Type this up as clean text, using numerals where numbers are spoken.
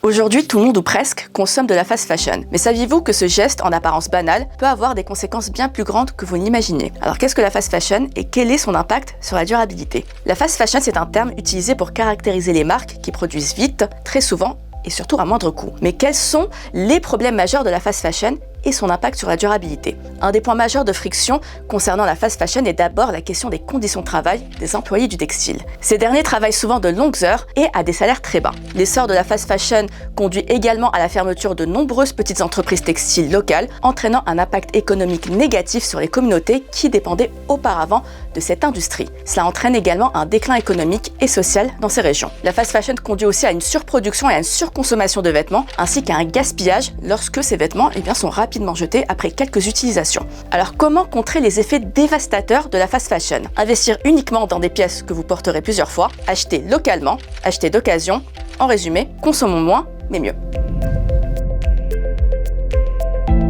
Aujourd'hui, tout le monde ou presque consomme de la fast fashion. Mais saviez-vous que ce geste, en apparence banal, peut avoir des conséquences bien plus grandes que vous n'imaginez? Alors qu'est-ce que la fast fashion et quel est son impact sur la durabilité? La fast fashion, c'est un terme utilisé pour caractériser les marques qui produisent vite, très souvent et surtout à moindre coût. Mais quels sont les problèmes majeurs de la fast fashion et son impact sur la durabilité? Un des points majeurs de friction concernant la fast fashion est d'abord la question des conditions de travail des employés du textile. Ces derniers travaillent souvent de longues heures et à des salaires très bas. L'essor de la fast fashion conduit également à la fermeture de nombreuses petites entreprises textiles locales, entraînant un impact économique négatif sur les communautés qui dépendaient auparavant de cette industrie. Cela entraîne également un déclin économique et social dans ces régions. La fast fashion conduit aussi à une surproduction et à une surconsommation de vêtements, ainsi qu'à un gaspillage lorsque ces vêtements sont rapidement jetés après quelques utilisations. Alors comment contrer les effets dévastateurs de la fast fashion? Investir uniquement dans des pièces que vous porterez plusieurs fois, acheter localement, acheter d'occasion. En résumé, consommons moins, mais mieux.